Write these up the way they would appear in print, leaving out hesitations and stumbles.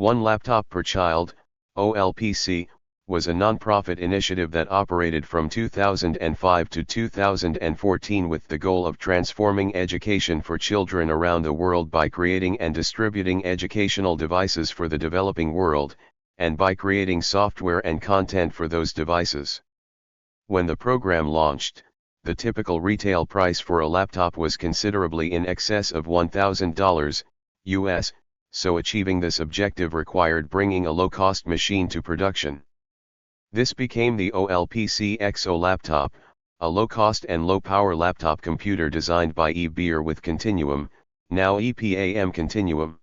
One Laptop per Child, OLPC, was a non-profit initiative that operated from 2005 to 2014 with the goal of transforming education for children around the world by creating and distributing educational devices for the developing world, and by creating software and content for those devices. When the program launched, the typical retail price for a laptop was considerably in excess of $1,000 US, so achieving this objective required bringing a low-cost machine to production. This became the OLPC XO Laptop, a low-cost and low-power laptop computer designed by Yves Béhar with Continuum, now EPAM Continuum.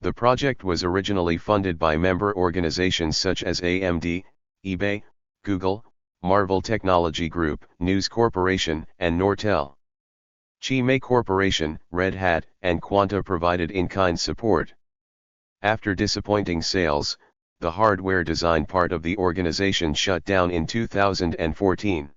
The project was originally funded by member organizations such as AMD, eBay, Google, Marvell Technology Group, Mei Corporation, and Nortel. Mei Corporation, Red Hat, and Quanta provided in-kind support. After disappointing sales, the hardware design part of the organization shut down in 2014.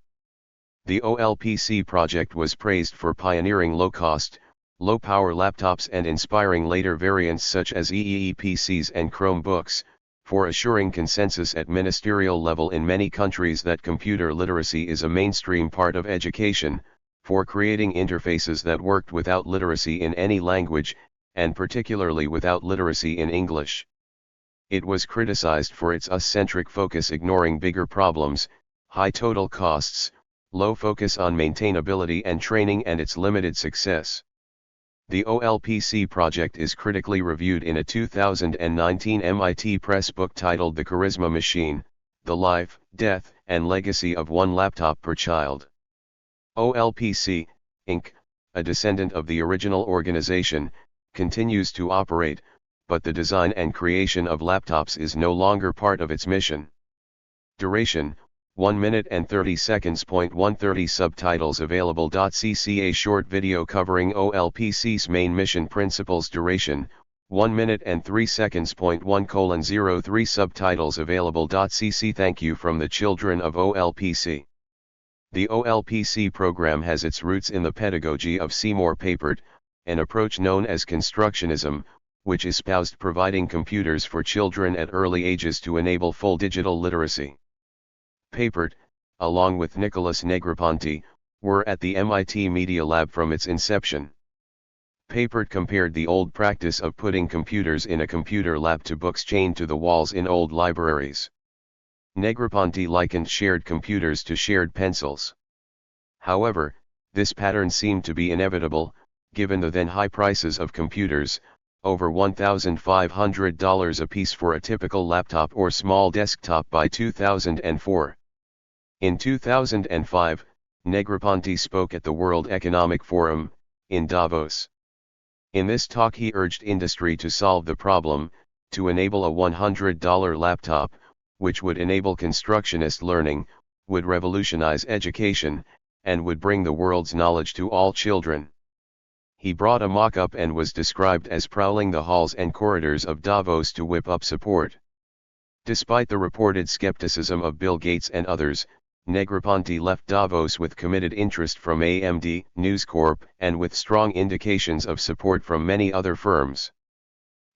The OLPC project was praised for pioneering low-cost, low-power laptops and inspiring later variants such as EEPCs and Chromebooks, for assuring consensus at ministerial level in many countries that computer literacy is a mainstream part of education, for creating interfaces that worked without literacy in any language, and particularly without literacy in English. It was criticized for its us-centric focus, ignoring bigger problems, high total costs, low focus on maintainability and training, and its limited success. The OLPC project is critically reviewed in a 2019 MIT Press book titled The Charisma Machine: The Life, Death, and Legacy of One Laptop per Child. OLPC, Inc., a descendant of the original organization, continues to operate, but the design and creation of laptops is no longer part of its mission. Duration: 1 minute and 30 seconds. 130 Subtitles available. CC A short video covering OLPC's main mission principles. Duration: 1 minute and 3 seconds. 1:03 Subtitles available. CC Thank you from the children of OLPC. The OLPC program has its roots in the pedagogy of Seymour Papert, an approach known as constructionism, which espoused providing computers for children at early ages to enable full digital literacy. Papert, along with Nicholas Negroponte, were at the MIT Media Lab from its inception. Papert compared the old practice of putting computers in a computer lab to books chained to the walls in old libraries. Negroponte likened shared computers to shared pencils. However, this pattern seemed to be inevitable, given the then high prices of computers, over $1,500 apiece for a typical laptop or small desktop by 2004. In 2005, Negroponte spoke at the World Economic Forum, in Davos. In this talk he urged industry to solve the problem, to enable a $100 laptop, which would enable constructionist learning, would revolutionize education, and would bring the world's knowledge to all children. He brought a mock-up and was described as prowling the halls and corridors of Davos to whip up support. Despite the reported skepticism of Bill Gates and others, Negroponte left Davos with committed interest from AMD, News Corp, and with strong indications of support from many other firms.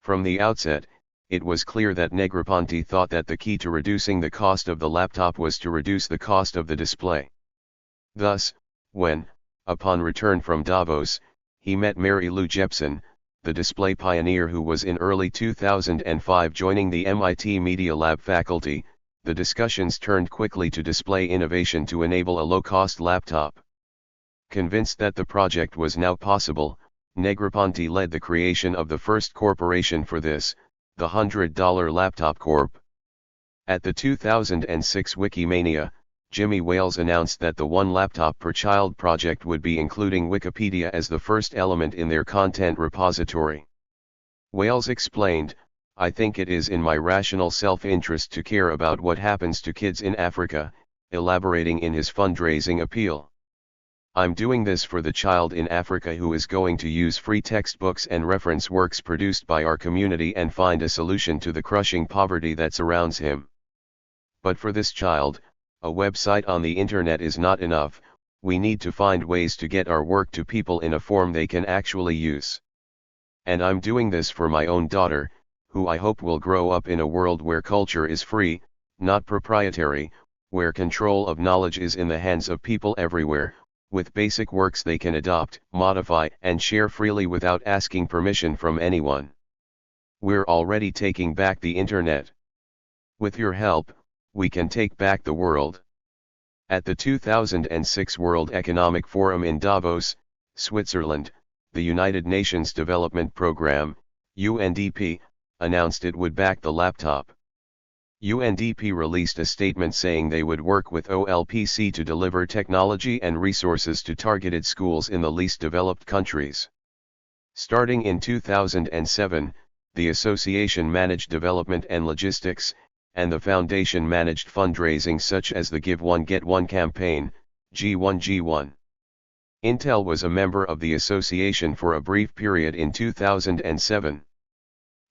From the outset, it was clear that Negroponte thought that the key to reducing the cost of the laptop was to reduce the cost of the display. Thus, when, upon return from Davos, he met Mary Lou Jepson, the display pioneer who was in early 2005 joining the MIT Media Lab faculty, the discussions turned quickly to display innovation to enable a low-cost laptop. Convinced that the project was now possible, Negroponte led the creation of the first corporation for this, the $100 Laptop Corp. At the 2006 Wikimania, Jimmy Wales announced that the One Laptop per Child project would be including Wikipedia as the first element in their content repository. Wales explained, "I think it is in my rational self-interest to care about what happens to kids in Africa," elaborating in his fundraising appeal. "I'm doing this for the child in Africa who is going to use free textbooks and reference works produced by our community and find a solution to the crushing poverty that surrounds him. But for this child, a website on the internet is not enough, we need to find ways to get our work to people in a form they can actually use. And I'm doing this for my own daughter, who I hope will grow up in a world where culture is free, not proprietary, where control of knowledge is in the hands of people everywhere, with basic works they can adopt, modify, and share freely without asking permission from anyone. We're already taking back the internet. With your help, we can take back the world. At the 2006 World Economic Forum in Davos, Switzerland, the United Nations Development Programme, UNDP, announced it would back the laptop. UNDP released a statement saying they would work with OLPC to deliver technology and resources to targeted schools in the least developed countries. Starting in 2007, the association managed development and logistics, and the foundation managed fundraising such as the Give One Get One campaign, G1G1. Intel was a member of the association for a brief period in 2007.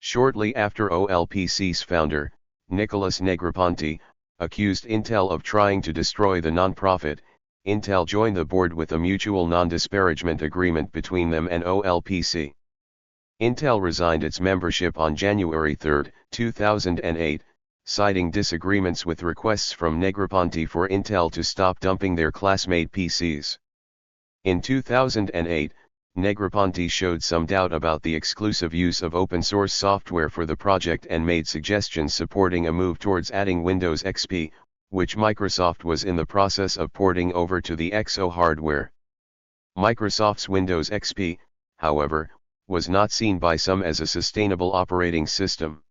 Shortly after OLPC's founder, Nicholas Negroponte, accused Intel of trying to destroy the nonprofit, Intel joined the board with a mutual non-disparagement agreement between them and OLPC. Intel resigned its membership on January 3, 2008, citing disagreements with requests from Negroponte for Intel to stop dumping their class-made PCs. In 2008, Negroponte showed some doubt about the exclusive use of open-source software for the project and made suggestions supporting a move towards adding Windows XP, which Microsoft was in the process of porting over to the XO hardware. Microsoft's Windows XP, however, was not seen by some as a sustainable operating system.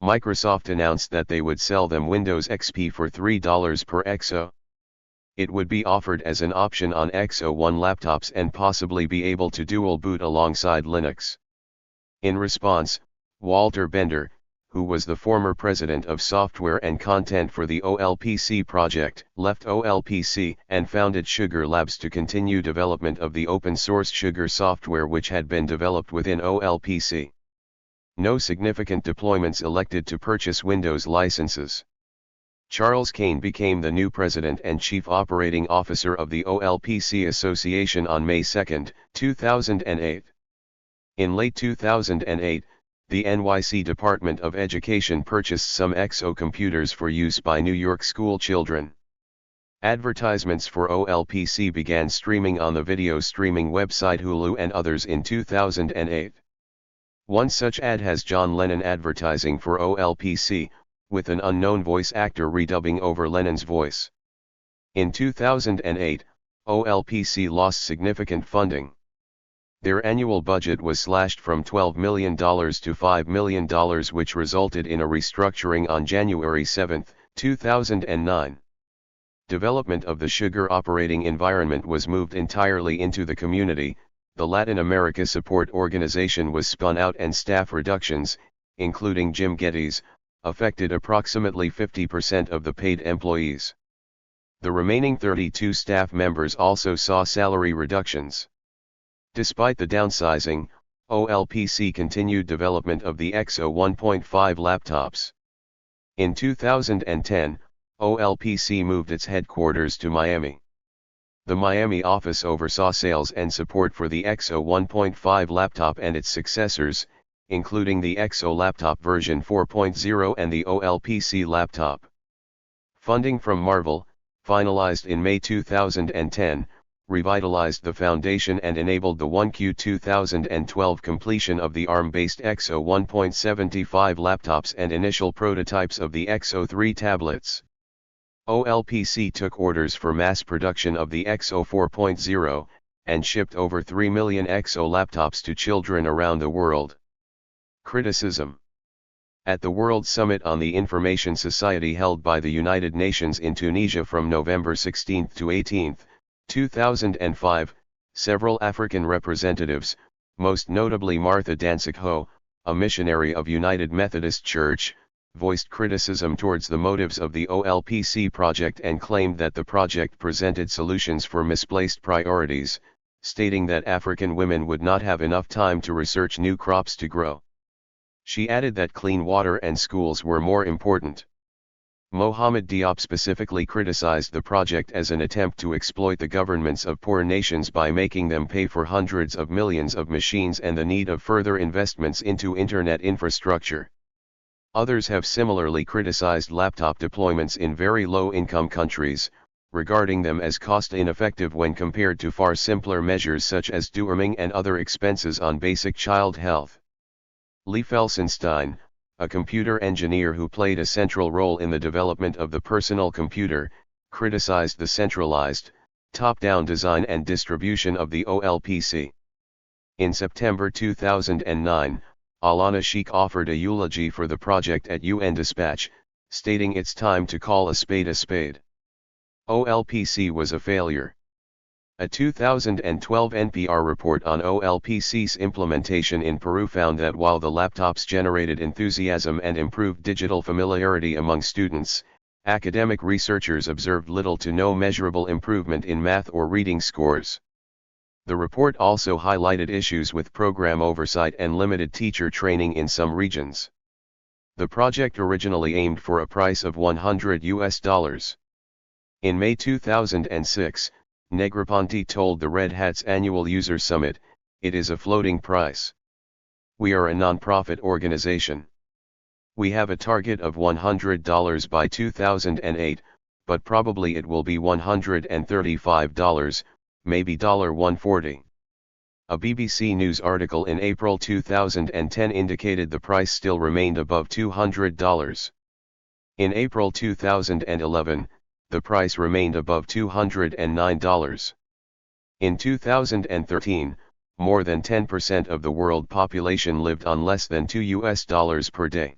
Microsoft announced that they would sell them Windows XP for $3 per XO. It would be offered as an option on XO One laptops and possibly be able to dual boot alongside Linux. In response, Walter Bender, who was the former president of software and content for the OLPC project, left OLPC and founded Sugar Labs to continue development of the open-source Sugar software which had been developed within OLPC. No significant deployments elected to purchase Windows licenses. Charles Kane became the new president and chief operating officer of the OLPC Association on May 2, 2008. In late 2008, the NYC Department of Education purchased some XO computers for use by New York school children. Advertisements for OLPC began streaming on the video streaming website Hulu and others in 2008. One such ad has John Lennon advertising for OLPC, with an unknown voice actor redubbing over Lennon's voice. In 2008, OLPC lost significant funding. Their annual budget was slashed from $12 million to $5 million, which resulted in a restructuring on January 7, 2009. Development of the Sugar operating environment was moved entirely into the community, the Latin America Support Organization was spun out and staff reductions, including Jim Geddes, affected approximately 50% of the paid employees. The remaining 32 staff members also saw salary reductions. Despite the downsizing, OLPC continued development of the XO 1.5 laptops. In 2010, OLPC moved its headquarters to Miami. The Miami office oversaw sales and support for the XO 1.5 laptop and its successors, including the XO Laptop version 4.0 and the OLPC laptop. Funding from Marvell, finalized in May 2010, revitalized the foundation and enabled the 1Q 2012 completion of the ARM-based XO 1.75 laptops and initial prototypes of the XO 3 tablets. OLPC took orders for mass production of the XO 4.0, and shipped over 3 million XO laptops to children around the world. Criticism. At the World Summit on the Information Society held by the United Nations in Tunisia from November 16 to 18, 2005, several African representatives, most notably Martha Dansik-Ho, a missionary of United Methodist Church, voiced criticism towards the motives of the OLPC project and claimed that the project presented solutions for misplaced priorities, stating that African women would not have enough time to research new crops to grow. She added that clean water and schools were more important. Mohamed Diop specifically criticized the project as an attempt to exploit the governments of poor nations by making them pay for hundreds of millions of machines and the need of further investments into internet infrastructure. Others have similarly criticized laptop deployments in very low-income countries, regarding them as cost-ineffective when compared to far simpler measures such as deworming and other expenses on basic child health. Lee Felsenstein, a computer engineer who played a central role in the development of the personal computer, criticized the centralized, top-down design and distribution of the OLPC. In September 2009, Alana Sheikh offered a eulogy for the project at UN Dispatch, stating it's time to call a spade a spade. OLPC was a failure. A 2012 NPR report on OLPC's implementation in Peru found that while the laptops generated enthusiasm and improved digital familiarity among students, academic researchers observed little to no measurable improvement in math or reading scores. The report also highlighted issues with program oversight and limited teacher training in some regions. The project originally aimed for a price of $100. In May 2006, Negroponte told the Red Hat's annual user summit, "It is a floating price. We are a non-profit organization. We have a target of $100 by 2008, but probably it will be $135, maybe $140. A BBC News article in April 2010 indicated the price still remained above $200. In April 2011, the price remained above $209. In 2013, more than 10% of the world population lived on less than $2 per day.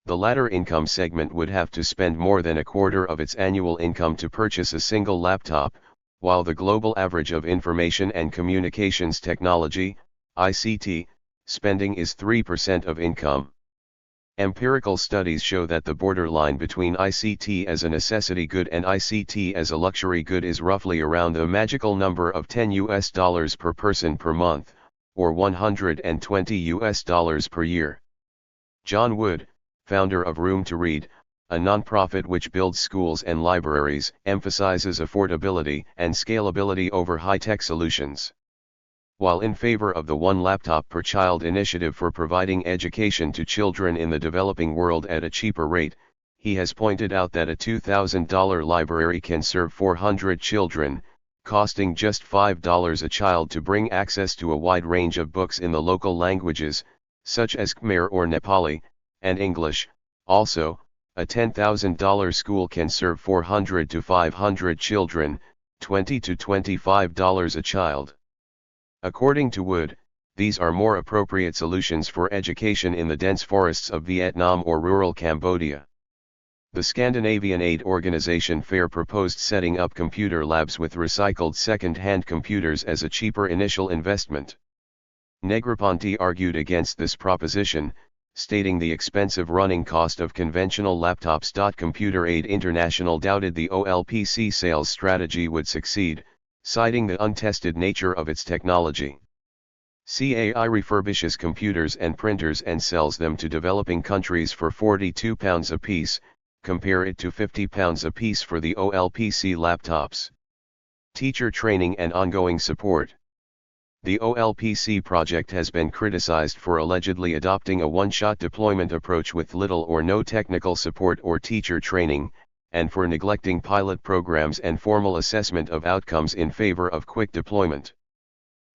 The latter income segment would have to spend more than a quarter of its annual income to purchase a single laptop, while the global average of information and communications technology, ICT, spending is 3% of income. Empirical studies show that the borderline between ICT as a necessity good and ICT as a luxury good is roughly around the magical number of $10 per person per month, or $120 per year. John Wood, founder of Room to Read, a nonprofit which builds schools and libraries, emphasizes affordability and scalability over high-tech solutions. While in favor of the one laptop per child initiative for providing education to children in the developing world at a cheaper rate, he has pointed out that a $2,000 library can serve 400 children, costing just $5 a child to bring access to a wide range of books in the local languages, such as Khmer or Nepali, and English. Also, a $10,000 school can serve 400 to 500 children, $20 to $25 a child. According to Wood, these are more appropriate solutions for education in the dense forests of Vietnam or rural Cambodia. The Scandinavian aid organization FAIR proposed setting up computer labs with recycled second-hand computers as a cheaper initial investment. Negroponte argued against this proposition, stating the expensive running cost of conventional laptops. Computer Aid International doubted the OLPC sales strategy would succeed, citing the untested nature of its technology. CAI refurbishes computers and printers and sells them to developing countries for £42 apiece, compare it to £50 apiece for the OLPC laptops. Teacher training and ongoing support. The OLPC project has been criticized for allegedly adopting a one-shot deployment approach with little or no technical support or teacher training, and for neglecting pilot programs and formal assessment of outcomes in favor of quick deployment.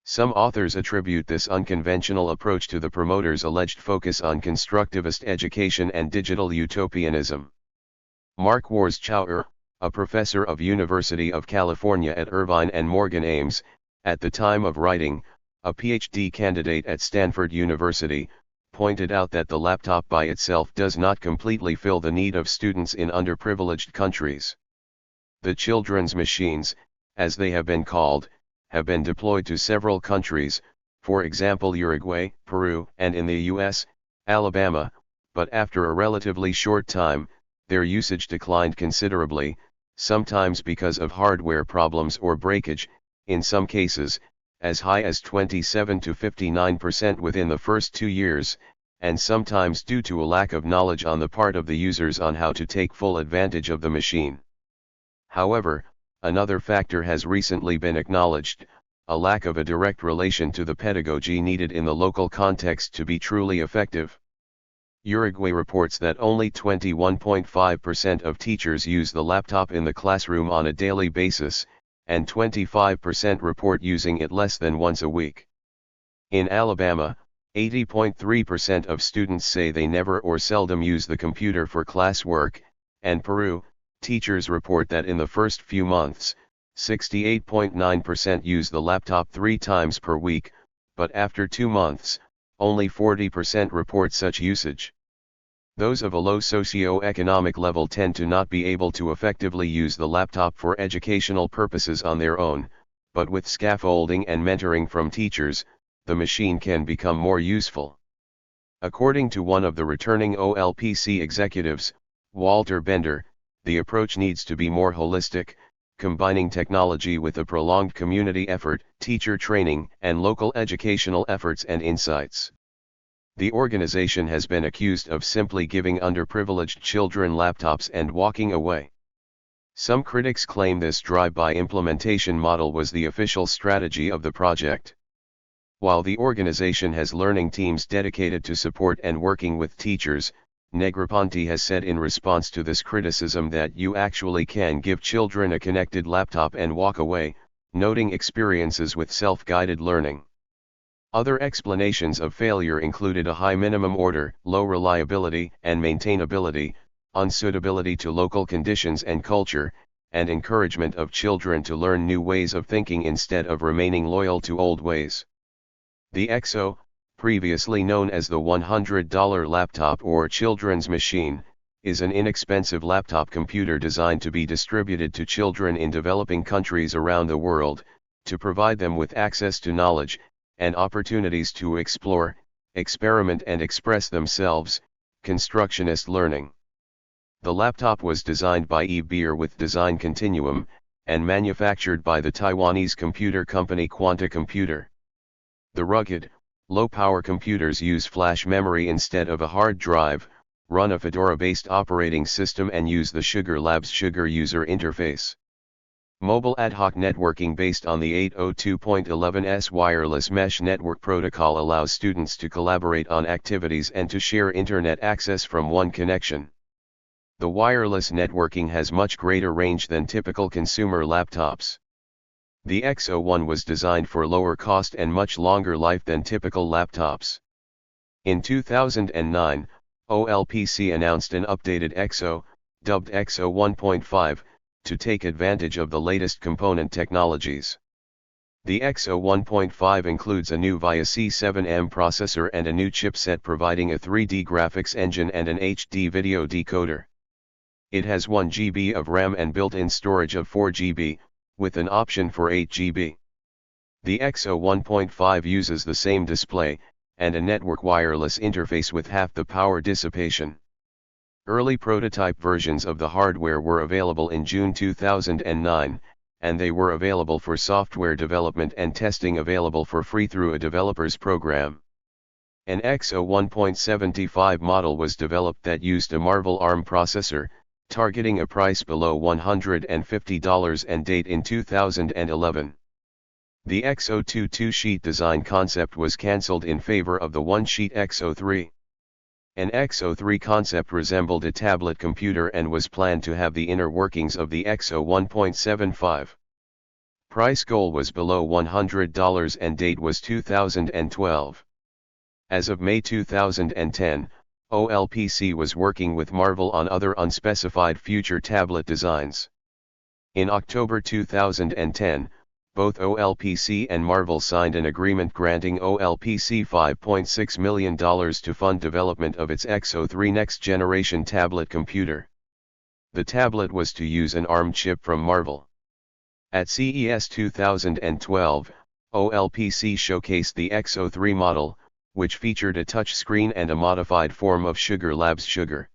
Some authors attribute this unconventional approach to the promoters' alleged focus on constructivist education and digital utopianism. Mark Warschauer, a professor of University of California at Irvine and Morgan Ames, at the time of writing, a PhD candidate at Stanford University, pointed out that the laptop by itself does not completely fill the need of students in underprivileged countries. The children's machines, as they have been called, have been deployed to several countries, for example Uruguay, Peru, and in the US, Alabama, but after a relatively short time, their usage declined considerably, sometimes because of hardware problems or breakage, in some cases, as high as 27 to 59% within the first 2 years, and sometimes due to a lack of knowledge on the part of the users on how to take full advantage of the machine. However, another factor has recently been acknowledged: a lack of a direct relation to the pedagogy needed in the local context to be truly effective. Uruguay reports that only 21.5% of teachers use the laptop in the classroom on a daily basis, and 25% report using it less than once a week. In Alabama, 80.3% of students say they never or seldom use the computer for classwork, and Peru, teachers report that in the first few months, 68.9% use the laptop 3 times per week, but after 2 months, only 40% report such usage. Those of a low socio-economic level tend to not be able to effectively use the laptop for educational purposes on their own, but with scaffolding and mentoring from teachers, the machine can become more useful. According to one of the returning OLPC executives, Walter Bender, the approach needs to be more holistic, combining technology with a prolonged community effort, teacher training, and local educational efforts and insights. The organization has been accused of simply giving underprivileged children laptops and walking away. Some critics claim this drive-by implementation model was the official strategy of the project. While the organization has learning teams dedicated to support and working with teachers, Negroponte has said in response to this criticism that you actually can give children a connected laptop and walk away, noting experiences with self-guided learning. Other explanations of failure included a high minimum order, low reliability and maintainability, unsuitability to local conditions and culture, and encouragement of children to learn new ways of thinking instead of remaining loyal to old ways. The XO, previously known as the $100 laptop or children's machine, is an inexpensive laptop computer designed to be distributed to children in developing countries around the world, to provide them with access to knowledge, and opportunities to explore, experiment and express themselves, constructionist learning. The laptop was designed by Yves Béhar with Design Continuum, and manufactured by the Taiwanese computer company Quanta Computer. The rugged, low-power computers use flash memory instead of a hard drive, run a Fedora-based operating system and use the Sugar Labs Sugar user interface. Mobile ad hoc networking based on the 802.11s wireless mesh network protocol allows students to collaborate on activities and to share internet access from one connection. The wireless networking has much greater range than typical consumer laptops. The XO1 was designed for lower cost and much longer life than typical laptops. In 2009, OLPC announced an updated XO, dubbed XO 1.5, to take advantage of the latest component technologies. The XO 1.5 includes a new VIA C7M processor and a new chipset providing a 3D graphics engine and an HD video decoder. It has 1 GB of RAM and built-in storage of 4 GB, with an option for 8 GB. The XO 1.5 uses the same display, and a network wireless interface with half the power dissipation. Early prototype versions of the hardware were available in June 2009, and they were available for software development and testing available for free through a developer's program. An XO 1.75 model was developed that used a Marvell ARM processor, targeting a price below $150 and date in 2011. The XO 2 sheet design concept was cancelled in favor of the 1-sheet XO 3. An XO 3 concept resembled a tablet computer and was planned to have the inner workings of the XO 1.75. Price goal was below $100 and date was 2012. As of May 2010, OLPC was working with Marvell on other unspecified future tablet designs. In October 2010, both OLPC and Marvell signed an agreement granting OLPC $5.6 million to fund development of its XO 3 next-generation tablet computer. The tablet was to use an ARM chip from Marvell. At CES 2012, OLPC showcased the XO 3 model, which featured a touchscreen and a modified form of Sugar Labs Sugar.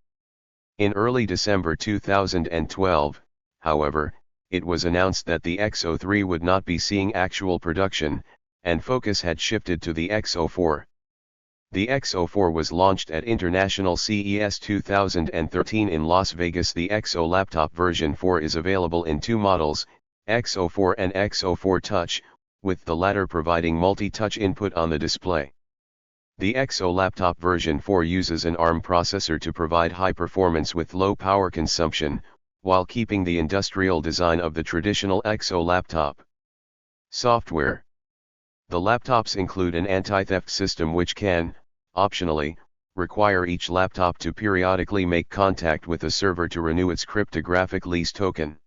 In early December 2012, however, it was announced that the XO 3 would not be seeing actual production, and focus had shifted to the XO 4. The XO4 was launched at International CES 2013 in Las Vegas. The XO Laptop version 4 is available in two models, XO4 and XO4 Touch, with the latter providing multi-touch input on the display. The XO Laptop version 4 uses an ARM processor to provide high performance with low power consumption, while keeping the industrial design of the traditional XO laptop. Software. The laptops include an anti-theft system which can, optionally, require each laptop to periodically make contact with a server to renew its cryptographic lease token.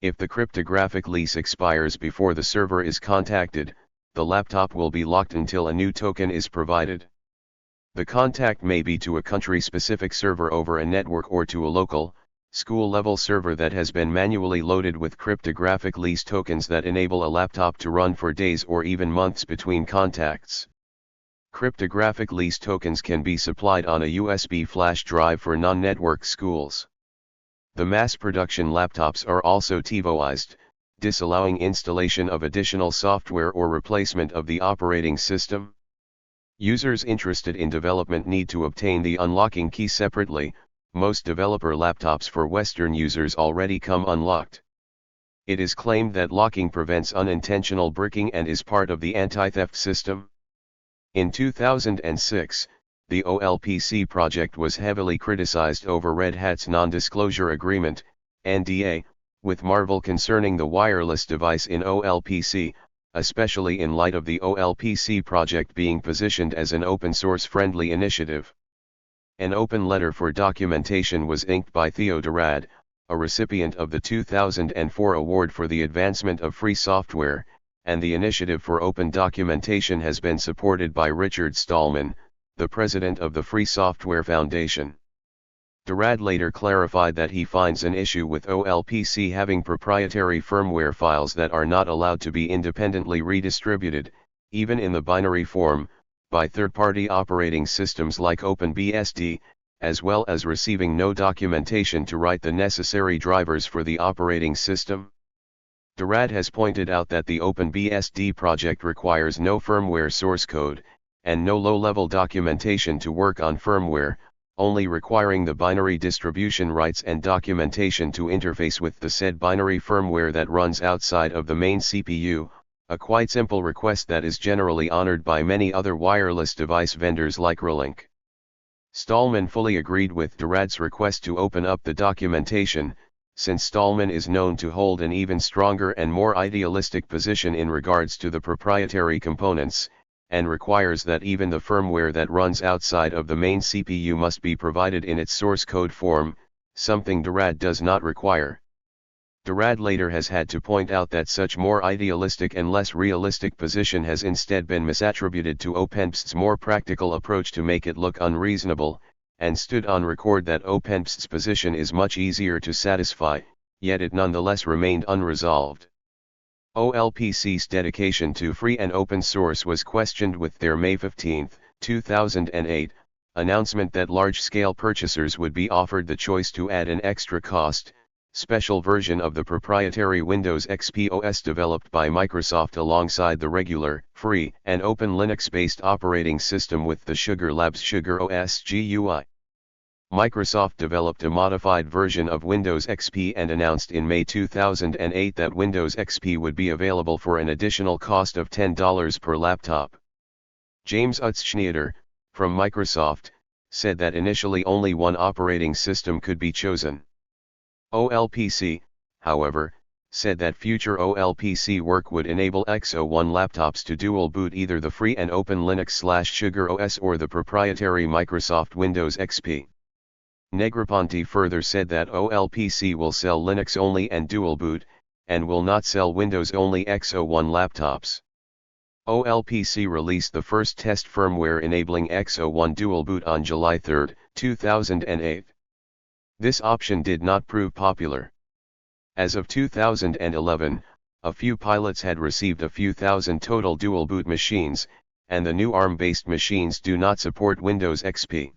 If the cryptographic lease expires before the server is contacted, the laptop will be locked until a new token is provided. The contact may be to a country-specific server over a network or to a local, school-level server that has been manually loaded with cryptographic lease tokens that enable a laptop to run for days or even months between contacts. Cryptographic lease tokens can be supplied on a USB flash drive for non-network schools. The mass production laptops are also TiVoized, disallowing installation of additional software or replacement of the operating system. Users interested in development need to obtain the unlocking key separately. Most developer laptops for Western users already come unlocked. It is claimed that locking prevents unintentional bricking and is part of the anti-theft system. In 2006, the OLPC project was heavily criticized over Red Hat's non-disclosure agreement, NDA, with Marvell concerning the wireless device in OLPC, especially in light of the OLPC project being positioned as an open-source friendly initiative. An open letter for documentation was inked by Theo Durad, a recipient of the 2004 Award for the Advancement of Free Software, and the initiative for open documentation has been supported by Richard Stallman, the president of the Free Software Foundation. Durad later clarified that he finds an issue with OLPC having proprietary firmware files that are not allowed to be independently redistributed, even in the binary form, by third-party operating systems like OpenBSD, as well as receiving no documentation to write the necessary drivers for the operating system. Durad has pointed out that the OpenBSD project requires no firmware source code, and no low-level documentation to work on firmware, only requiring the binary distribution rights and documentation to interface with the said binary firmware that runs outside of the main CPU, a quite simple request that is generally honored by many other wireless device vendors like Relink. Stallman fully agreed with Durad's request to open up the documentation, since Stallman is known to hold an even stronger and more idealistic position in regards to the proprietary components, and requires that even the firmware that runs outside of the main CPU must be provided in its source code form, something Durad does not require. Durad later has had to point out that such more idealistic and less realistic position has instead been misattributed to OpenBSD's more practical approach to make it look unreasonable, and stood on record that OpenBSD's position is much easier to satisfy, yet it nonetheless remained unresolved. OLPC's dedication to free and open source was questioned with their May 15, 2008, announcement that large-scale purchasers would be offered the choice to add an extra cost, special version of the proprietary Windows XP OS developed by Microsoft alongside the regular, free, and open Linux-based operating system with the Sugar Labs Sugar OS GUI. Microsoft developed a modified version of Windows XP and announced in May 2008 that Windows XP would be available for an additional cost of $10 per laptop. James Utzschneider, from Microsoft, said that initially only one operating system could be chosen. OLPC, however, said that future OLPC work would enable XO1 laptops to dual boot either the free and open Linux/Sugar OS or the proprietary Microsoft Windows XP. Negroponte further said that OLPC will sell Linux only and dual boot, and will not sell Windows only XO1 laptops. OLPC released the first test firmware enabling XO1 dual boot on July 3, 2008. This option did not prove popular. As of 2011, a few pilots had received a few thousand total dual boot machines, and the new ARM-based machines do not support Windows XP.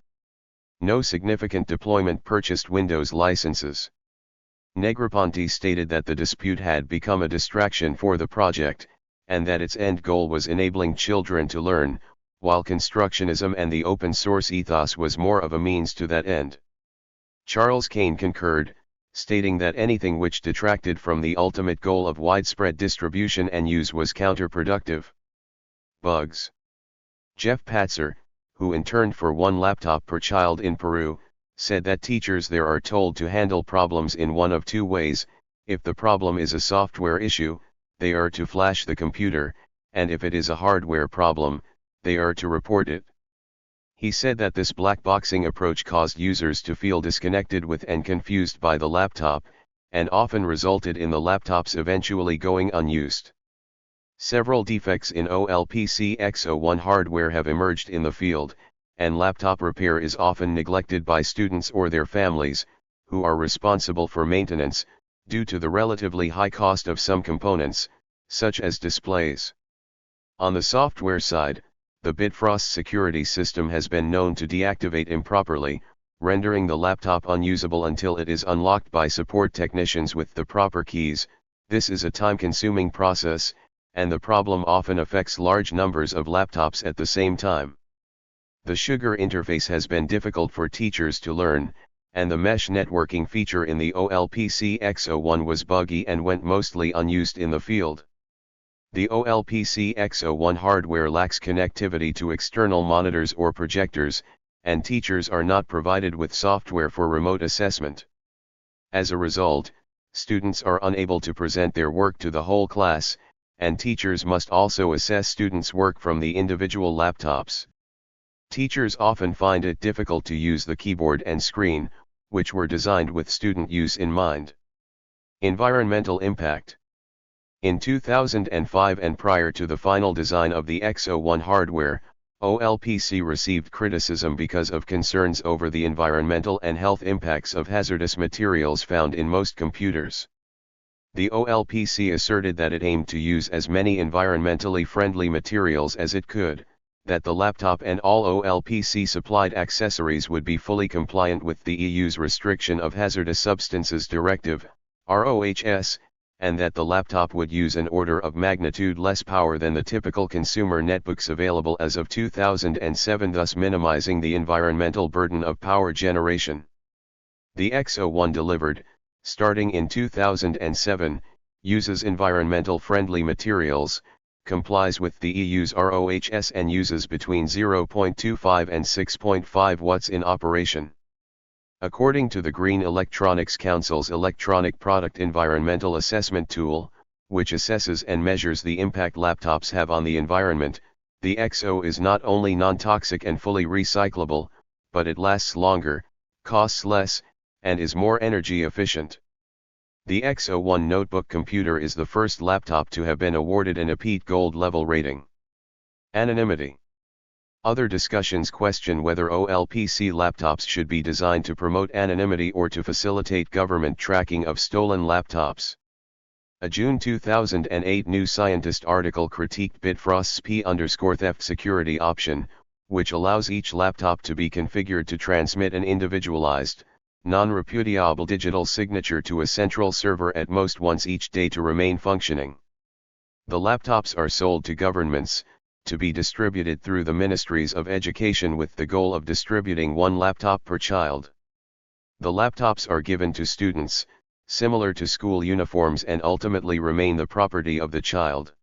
No significant deployment purchased Windows licenses. Negroponte stated that the dispute had become a distraction for the project, and that its end goal was enabling children to learn, while constructionism and the open source ethos was more of a means to that end. Charles Kane concurred, stating that anything which detracted from the ultimate goal of widespread distribution and use was counterproductive. Bugs. Jeff Patzer, who interned for one laptop per child in Peru, said that teachers there are told to handle problems in one of two ways. If the problem is a software issue, they are to flash the computer, and if it is a hardware problem, they are to report it. He said that this black-boxing approach caused users to feel disconnected with and confused by the laptop, and often resulted in the laptops eventually going unused. Several defects in OLPC XO hardware have emerged in the field, and laptop repair is often neglected by students or their families, who are responsible for maintenance, due to the relatively high cost of some components, such as displays. On the software side, the Bitfrost security system has been known to deactivate improperly, rendering the laptop unusable until it is unlocked by support technicians with the proper keys. This is a time-consuming process, and the problem often affects large numbers of laptops at the same time. The Sugar interface has been difficult for teachers to learn, and the mesh networking feature in the OLPC XO was buggy and went mostly unused in the field. The OLPC XO hardware lacks connectivity to external monitors or projectors, and teachers are not provided with software for remote assessment. As a result, students are unable to present their work to the whole class, and teachers must also assess students' work from the individual laptops. Teachers often find it difficult to use the keyboard and screen, which were designed with student use in mind. Environmental impact. In 2005 and prior to the final design of the XO hardware, OLPC received criticism because of concerns over the environmental and health impacts of hazardous materials found in most computers. The OLPC asserted that it aimed to use as many environmentally friendly materials as it could, that the laptop and all OLPC supplied accessories would be fully compliant with the EU's Restriction of Hazardous Substances Directive, RoHS, and that the laptop would use an order of magnitude less power than the typical consumer netbooks available as of 2007, thus minimizing the environmental burden of power generation. The XO delivered, starting in 2007, uses environmental friendly materials, complies with the EU's RoHS and uses between 0.25 and 6.5 watts in operation. According to the Green Electronics Council's Electronic Product Environmental Assessment Tool, which assesses and measures the impact laptops have on the environment, the XO is not only non-toxic and fully recyclable, but it lasts longer, costs less, and is more energy efficient. The XO notebook computer is the first laptop to have been awarded an EPEAT Gold level rating. Anonymity. Other discussions question whether OLPC laptops should be designed to promote anonymity or to facilitate government tracking of stolen laptops. A June 2008 New Scientist article critiqued Bitfrost's P_theft security option, which allows each laptop to be configured to transmit an individualized, non-repudiable digital signature to a central server at most once each day to remain functioning. The laptops are sold to governments, to be distributed through the Ministries of Education with the goal of distributing one laptop per child. The laptops are given to students, similar to school uniforms, and ultimately remain the property of the child.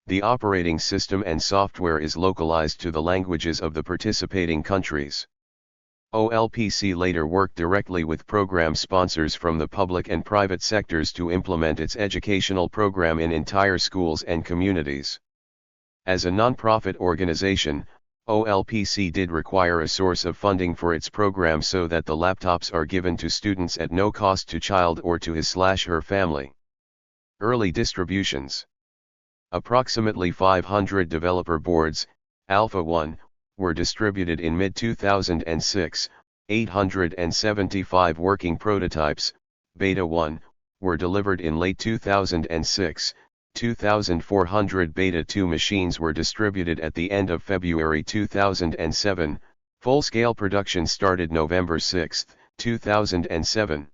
The operating system and software is localized to the languages of the participating countries. OLPC later worked directly with program sponsors from the public and private sectors to implement its educational program in entire schools and communities. As a non-profit organization, OLPC did require a source of funding for its program so that the laptops are given to students at no cost to child or to his/her family. Early distributions. Approximately 500 developer boards, Alpha 1, were distributed in mid-2006, 875 working prototypes, Beta 1, were delivered in late 2006, 2,400 Beta 2 machines were distributed at the end of February 2007, full-scale production started November 6, 2007.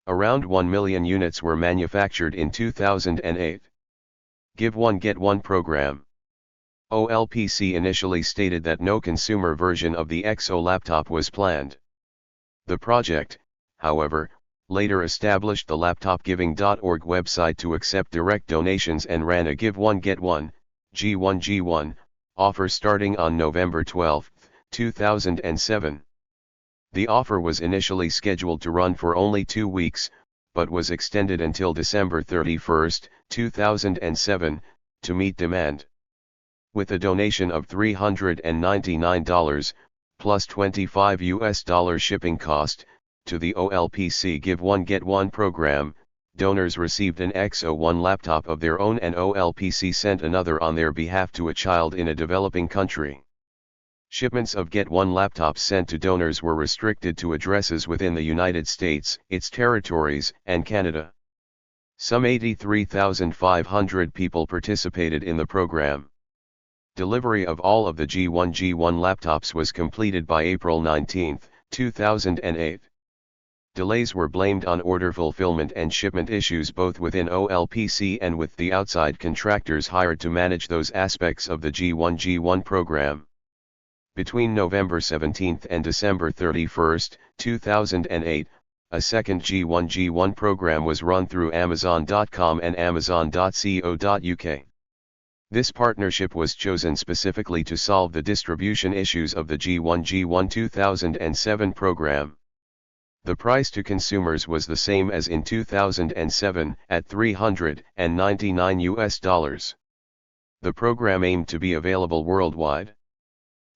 Around 1 million units were manufactured in 2008. Give One Get One program. OLPC initially stated that no consumer version of the XO laptop was planned. The project, however, later established the laptopgiving.org website to accept direct donations and ran a Give One Get One, G1G1, offer starting on November 12, 2007. The offer was initially scheduled to run for only 2 weeks, but was extended until December 31, 2007, to meet demand. With a donation of $399, plus $25 shipping cost, to the OLPC Give One Get One program, donors received an XO1 laptop of their own and OLPC sent another on their behalf to a child in a developing country. Shipments of Get One laptops sent to donors were restricted to addresses within the United States, its territories, and Canada. Some 83,500 people participated in the program. Delivery of all of the G1G1 laptops was completed by April 19, 2008. Delays were blamed on order fulfillment and shipment issues both within OLPC and with the outside contractors hired to manage those aspects of the G1G1 program. Between November 17 and December 31, 2008, a second G1G1 program was run through Amazon.com and Amazon.co.uk. This partnership was chosen specifically to solve the distribution issues of the G1G1 2007 program. The price to consumers was the same as in 2007 at $399. The program aimed to be available worldwide.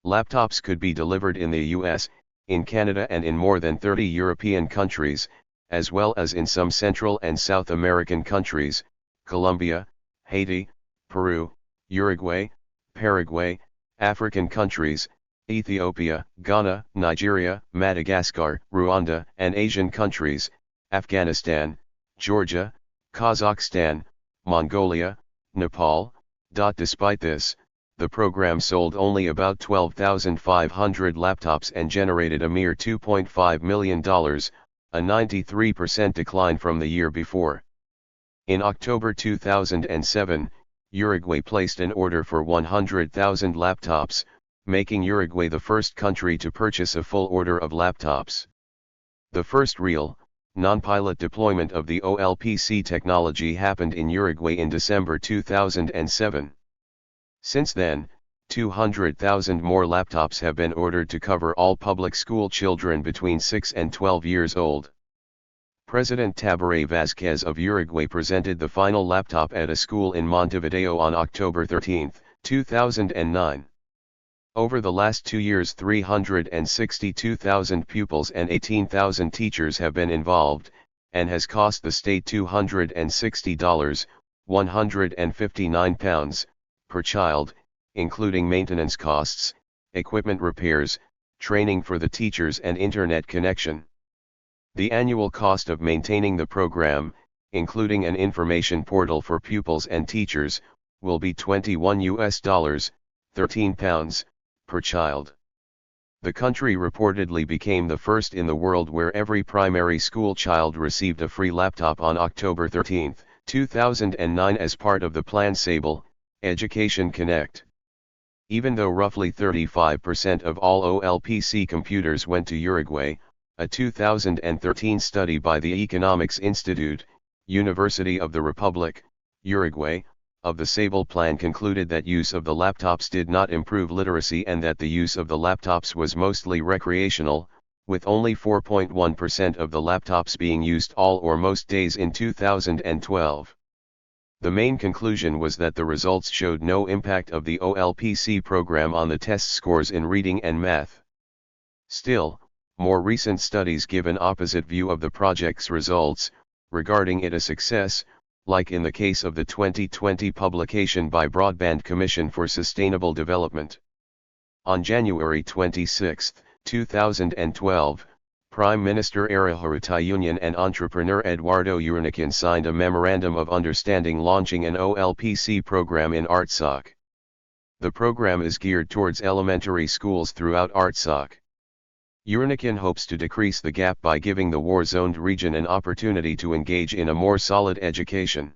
Laptops could be delivered in the US, in Canada and in more than 30 European countries, as well as in some Central and South American countries, Colombia, Haiti, Peru, Uruguay, Paraguay, African countries, Ethiopia, Ghana, Nigeria, Madagascar, Rwanda, and Asian countries, Afghanistan, Georgia, Kazakhstan, Mongolia, Nepal. Despite this, the program sold only about 12,500 laptops and generated a mere $2.5 million, a 93% decline from the year before. In October 2007, Uruguay placed an order for 100,000 laptops, making Uruguay the first country to purchase a full order of laptops. The first real, non-pilot deployment of the OLPC technology happened in Uruguay in December 2007. Since then, 200,000 more laptops have been ordered to cover all public school children between 6 and 12 years old. President Tabaré Vázquez of Uruguay presented the final laptop at a school in Montevideo on October 13, 2009. Over the last 2 years 362,000 pupils and 18,000 teachers have been involved, and has cost the state $260, £159, per child, including maintenance costs, equipment repairs, training for the teachers and internet connection. The annual cost of maintaining the program, including an information portal for pupils and teachers, will be $21, £13, per child. The country reportedly became the first in the world where every primary school child received a free laptop on October 13, 2009 as part of the Plan Sable, Education Connect. Even though roughly 35% of all OLPC computers went to Uruguay, a 2013 study by the Economics Institute, University of the Republic, Uruguay, of the Sable Plan concluded that use of the laptops did not improve literacy and that the use of the laptops was mostly recreational, with only 4.1% of the laptops being used all or most days in 2012. The main conclusion was that the results showed no impact of the OLPC program on the test scores in reading and math. Still, more recent studies give an opposite view of the project's results, regarding it a success, like in the case of the 2020 publication by Broadband Commission for Sustainable Development. On January 26, 2012, Prime Minister Ara Harutyunyan and entrepreneur Eduardo Uranican signed a Memorandum of Understanding launching an OLPC program in Artsakh. The program is geared towards elementary schools throughout Artsakh. Uranican hopes to decrease the gap by giving the war-zoned region an opportunity to engage in a more solid education.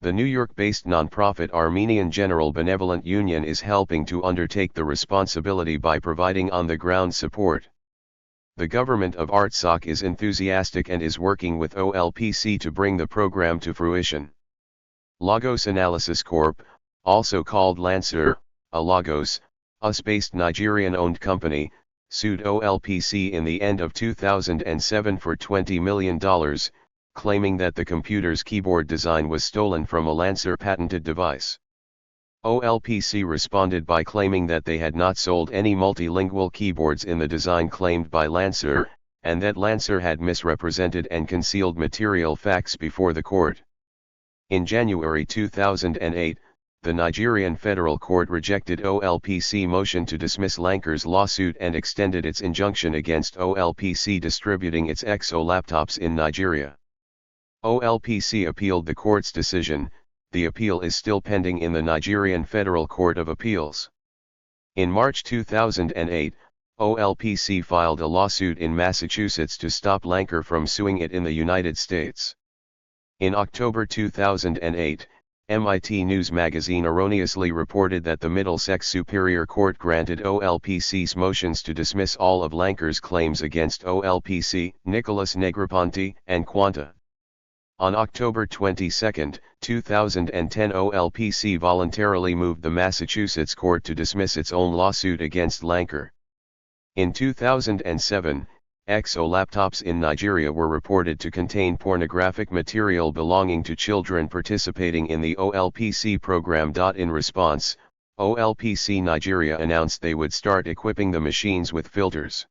The New York-based nonprofit Armenian General Benevolent Union is helping to undertake the responsibility by providing on-the-ground support. The government of Artsakh is enthusiastic and is working with OLPC to bring the program to fruition. Lagos Analysis Corp., also called Lancer, a Lagos, US-based Nigerian-owned company, sued OLPC in the end of 2007 for $20 million, claiming that the computer's keyboard design was stolen from a Lancer patented device. OLPC responded by claiming that they had not sold any multilingual keyboards in the design claimed by Lancer, and that Lancer had misrepresented and concealed material facts before the court. In January 2008, the Nigerian Federal Court rejected OLPC motion to dismiss Lancer's lawsuit and extended its injunction against OLPC distributing its XO laptops in Nigeria. OLPC appealed the court's decision. The appeal is still pending in the Nigerian Federal Court of Appeals. In March 2008, OLPC filed a lawsuit in Massachusetts to stop Lancer from suing it in the United States. In October 2008, MIT News magazine erroneously reported that the Middlesex Superior Court granted OLPC's motions to dismiss all of Lancer's claims against OLPC, Nicholas Negroponte, and Quanta. On October 22, 2010, OLPC voluntarily moved the Massachusetts court to dismiss its own lawsuit against Lancer. In 2007, XO laptops in Nigeria were reported to contain pornographic material belonging to children participating in the OLPC program. In response, OLPC Nigeria announced they would start equipping the machines with filters.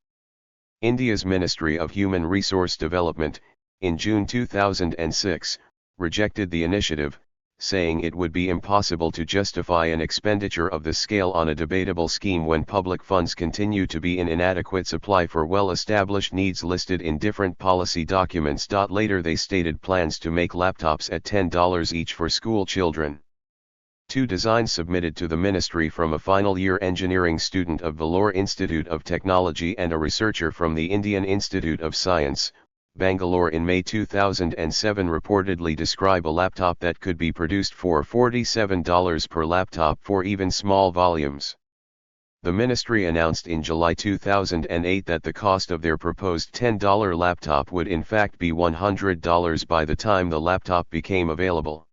India's Ministry of Human Resource Development, in June 2006, rejected the initiative, saying it would be impossible to justify an expenditure of this scale on a debatable scheme when public funds continue to be in inadequate supply for well-established needs listed in different policy documents. Later they stated plans to make laptops at $10 each for school children. Two designs submitted to the ministry from a final-year engineering student of Vellore Institute of Technology and a researcher from the Indian Institute of Science, Bangalore in May 2007 reportedly describe a laptop that could be produced for $47 per laptop for even small volumes. The ministry announced in July 2008 that the cost of their proposed $10 laptop would in fact be $100 by the time the laptop became available.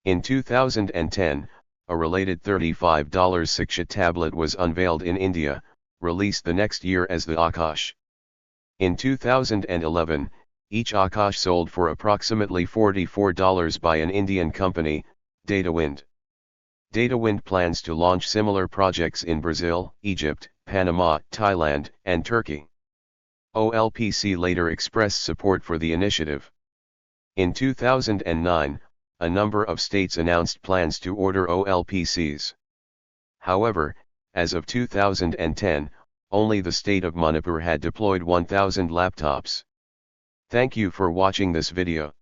In 2010, a related $35 Shiksha tablet was unveiled in India, released the next year as the Akash. In 2011, each Akash sold for approximately $44 by an Indian company, DataWind. DataWind plans to launch similar projects in Brazil, Egypt, Panama, Thailand, and Turkey. OLPC later expressed support for the initiative. In 2009, a number of states announced plans to order OLPCs. However, as of 2010, only the state of Manipur had deployed 1,000 laptops. Thank you for watching this video.